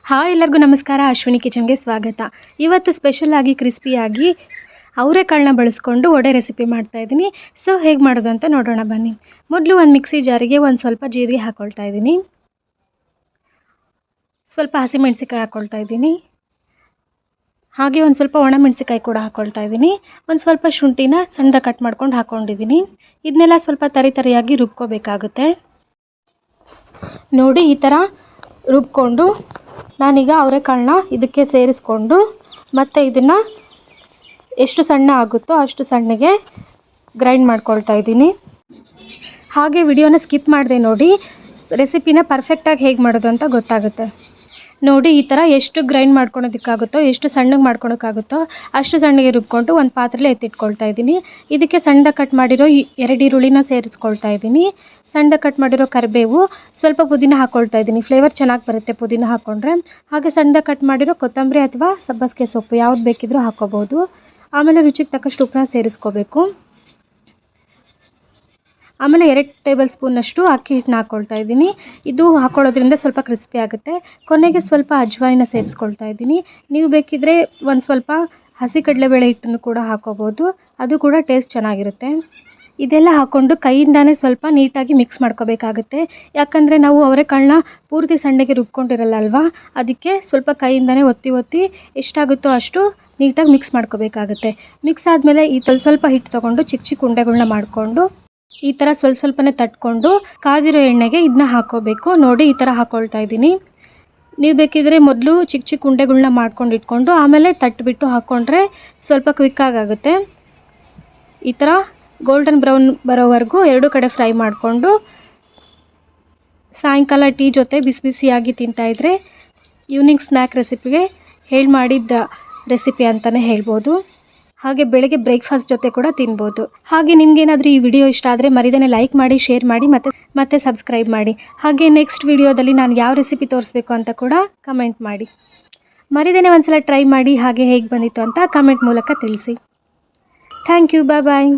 Hi ಎಲ್ಲರಿಗೂ ನಮಸ್ಕಾರ. ಅಶ್ವಿನಿ ಕಿಚನ್ಗೆ ಸ್ವಾಗತ. ಇವತ್ತು ಸ್ಪೆಷಲ್ ಆಗಿ ಕ್ರಿಸ್ಪಿಯಾಗಿ ಅವರೆಕಾಳನ್ನ ಬಳಸ್ಕೊಂಡು ವಡೆ ರೆಸಿಪಿ ಮಾಡ್ತಾ ಇದ್ದೀನಿ. ಸೊ ಹೇಗೆ ಮಾಡೋದು ಅಂತ ನೋಡೋಣ ಬನ್ನಿ. ಮೊದಲು ಒಂದು ಮಿಕ್ಸಿ ಜಾರಿಗೆ ಒಂದು ಸ್ವಲ್ಪ ಜೀರಿಗೆ ಹಾಕ್ಕೊಳ್ತಾ ಇದ್ದೀನಿ, ಸ್ವಲ್ಪ ಹಸಿಮೆಣಸಿಕಾಯಿ ಹಾಕ್ಕೊಳ್ತಾ ಇದ್ದೀನಿ, ಹಾಗೆ ಒಂದು ಸ್ವಲ್ಪ ಒಣಮೆಣಸಿಕಾಯಿ ಕೂಡ ಹಾಕ್ಕೊಳ್ತಾ ಇದ್ದೀನಿ. ಒಂದು ಸ್ವಲ್ಪ ಶುಂಠಿನ ಸಣ್ಣದಾಗಿ ಕಟ್ ಮಾಡ್ಕೊಂಡು ಹಾಕ್ಕೊಂಡಿದ್ದೀನಿ. ಇದನ್ನೆಲ್ಲ ಸ್ವಲ್ಪ ತರಿಯಾಗಿ ರುಬ್ಕೋಬೇಕಾಗುತ್ತೆ. ನೋಡಿ, ಈ ಥರ ರುಬ್ಕೊಂಡು ನಾನೀಗ ಅವರೆಕಾಳನ್ನ ಇದಕ್ಕೆ ಸೇರಿಸ್ಕೊಂಡು ಮತ್ತು ಇದನ್ನು ಎಷ್ಟು ಸಣ್ಣ ಆಗುತ್ತೋ ಅಷ್ಟು ಸಣ್ಣಗೆ ಗ್ರೈಂಡ್ ಮಾಡ್ಕೊಳ್ತಾ ಇದ್ದೀನಿ. ಹಾಗೆ ವಿಡಿಯೋನ ಸ್ಕಿಪ್ ಮಾಡಿದೆ ನೋಡಿ, ರೆಸಿಪಿನ ಪರ್ಫೆಕ್ಟಾಗಿ ಹೇಗೆ ಮಾಡೋದು ಅಂತ ಗೊತ್ತಾಗುತ್ತೆ. ನೋಡಿ, ಈ ಥರ ಎಷ್ಟು ಗ್ರೈಂಡ್ ಮಾಡ್ಕೊಳೋದಕ್ಕಾಗುತ್ತೋ, ಎಷ್ಟು ಸಣ್ಣಗೆ ಮಾಡ್ಕೊಳೋಕ್ಕಾಗುತ್ತೋ ಅಷ್ಟು ಸಣ್ಣಗೆ ರುಬ್ಕೊಂಡು ಒಂದು ಪಾತ್ರೆಯಲ್ಲಿ ಎತ್ತಿಟ್ಕೊಳ್ತಾ ಇದ್ದೀನಿ. ಇದಕ್ಕೆ ಸಣ್ಣದಾಗಿ ಕಟ್ ಮಾಡಿರೋ 2 ಈರುಳ್ಳಿನ ಸೇರಿಸ್ಕೊಳ್ತಾ ಇದ್ದೀನಿ. ಸಣ್ಣದಾಗಿ ಕಟ್ ಮಾಡಿರೋ ಕರಿಬೇವು, ಸ್ವಲ್ಪ ಪುದೀನ ಹಾಕ್ಕೊಳ್ತಾ ಇದ್ದೀನಿ. ಫ್ಲೇವರ್ ಚೆನ್ನಾಗಿ ಬರುತ್ತೆ ಪುದೀನ ಹಾಕ್ಕೊಂಡ್ರೆ. ಹಾಗೆ ಸಣ್ಣದಾಗಿ ಕಟ್ ಮಾಡಿರೋ ಕೊತ್ತಂಬರಿ ಅಥವಾ ಸಬ್ಬಸಿಗೆ ಸೊಪ್ಪು ಯಾವ್ದು ಬೇಕಿದ್ರೂ ಹಾಕ್ಕೋಬೋದು. ಆಮೇಲೆ ರುಚಿಗೆ ತಕ್ಕಷ್ಟು ಉಪ್ಪನ್ನ ಸೇರಿಸ್ಕೋಬೇಕು. ಆಮೇಲೆ 2 ಟೇಬಲ್ ಸ್ಪೂನಷ್ಟು ಅಕ್ಕಿ ಹಿಟ್ಟನ್ನ ಹಾಕ್ಕೊಳ್ತಾ ಇದ್ದೀನಿ. ಇದು ಹಾಕ್ಕೊಳ್ಳೋದ್ರಿಂದ ಸ್ವಲ್ಪ ಕ್ರಿಸ್ಪಿ ಆಗುತ್ತೆ. ಕೊನೆಗೆ ಸ್ವಲ್ಪ ಅಜ್ವಾಯಿನ ಸೇರಿಸ್ಕೊಳ್ತಾ ಇದ್ದೀನಿ. ನೀವು ಬೇಕಿದ್ದರೆ ಒಂದು ಸ್ವಲ್ಪ ಹಸಿ ಕಡಲೆಬೇಳೆ ಹಿಟ್ಟನ್ನು ಕೂಡ ಹಾಕ್ಕೋಬೋದು, ಅದು ಕೂಡ ಟೇಸ್ಟ್ ಚೆನ್ನಾಗಿರುತ್ತೆ. ಇದೆಲ್ಲ ಹಾಕ್ಕೊಂಡು ಕೈಯಿಂದಾನೇ ಸ್ವಲ್ಪ ನೀಟಾಗಿ ಮಿಕ್ಸ್ ಮಾಡ್ಕೋಬೇಕಾಗುತ್ತೆ. ಯಾಕಂದರೆ ನಾವು ಅವರೆಕಾಳನ್ನ ಪೂರ್ತಿ ಸಣ್ಣಗೆ ರುಬ್ಕೊಂಡಿರಲ್ಲ ಅಲ್ವಾ, ಅದಕ್ಕೆ ಸ್ವಲ್ಪ ಕೈಯಿಂದಾನೇ ಒತ್ತಿ ಎಷ್ಟಾಗುತ್ತೋ ಅಷ್ಟು ನೀಟಾಗಿ ಮಿಕ್ಸ್ ಮಾಡ್ಕೋಬೇಕಾಗುತ್ತೆ. ಮಿಕ್ಸ್ ಆದಮೇಲೆ ಈ ಸ್ವಲ್ಪ ಹಿಟ್ಟು ತೊಗೊಂಡು ಚಿಕ್ಕ ಉಂಡೆಗಳನ್ನ ಮಾಡಿಕೊಂಡು ಈ ಥರ ಸ್ವಲ್ಪನೇ ತಟ್ಕೊಂಡು ಕಾದಿರೋ ಎಣ್ಣೆಗೆ ಇದನ್ನ ಹಾಕ್ಕೋಬೇಕು. ನೋಡಿ, ಈ ಥರ ಹಾಕ್ಕೊಳ್ತಾ ಇದ್ದೀನಿ. ನೀವು ಬೇಕಿದ್ರೆ ಮೊದಲು ಚಿಕ್ಕ ಉಂಡೆಗಳನ್ನ ಮಾಡ್ಕೊಂಡು ಇಟ್ಕೊಂಡು ಆಮೇಲೆ ತಟ್ಟಿಬಿಟ್ಟು ಹಾಕ್ಕೊಂಡ್ರೆ ಸ್ವಲ್ಪ ಕ್ವಿಕ್ಕಾಗುತ್ತೆ. ಈ ಥರ ಗೋಲ್ಡನ್ ಬ್ರೌನ್ ಬರೋವರೆಗೂ 2 ಕಡೆ ಫ್ರೈ ಮಾಡಿಕೊಂಡು ಸಾಯಂಕಾಲ ಟೀ ಜೊತೆ ಬಿಸಿಯಾಗಿ ತಿಂತಾಯಿದ್ರೆ ಈವ್ನಿಂಗ್ ಸ್ನ್ಯಾಕ್ ರೆಸಿಪಿಗೆ ಮಾಡಿದ್ದ ರೆಸಿಪಿ ಅಂತಲೇ ಹೇಳ್ಬೋದು. ಹಾಗೆ ಬೆಳಗ್ಗೆ ಬ್ರೇಕ್ಫಾಸ್ಟ್ ಜೊತೆ ಕೂಡ ತಿನ್ಬೋದು. ಹಾಗೆ ನಿಮಗೇನಾದರೂ ಈ ವಿಡಿಯೋ ಇಷ್ಟ ಆದರೆ ಮರಿದೇನೆ ಲೈಕ್ ಮಾಡಿ, ಶೇರ್ ಮಾಡಿ ಮತ್ತೆ ಸಬ್ಸ್ಕ್ರೈಬ್ ಮಾಡಿ. ಹಾಗೆ ನೆಕ್ಸ್ಟ್ ವಿಡಿಯೋದಲ್ಲಿ ನಾನು ಯಾವ ರೆಸಿಪಿ ತೋರಿಸ್ಬೇಕು ಅಂತ ಕೂಡ ಕಮೆಂಟ್ ಮಾಡಿ. ಮರಿದೇನೆ ಒಂದ್ಸಲ ಟ್ರೈ ಮಾಡಿ, ಹಾಗೆ ಹೇಗೆ ಬಂದಿತ್ತು ಅಂತ ಕಮೆಂಟ್ ಮೂಲಕ ತಿಳಿಸಿ. Thank you. ಬಾಯ್.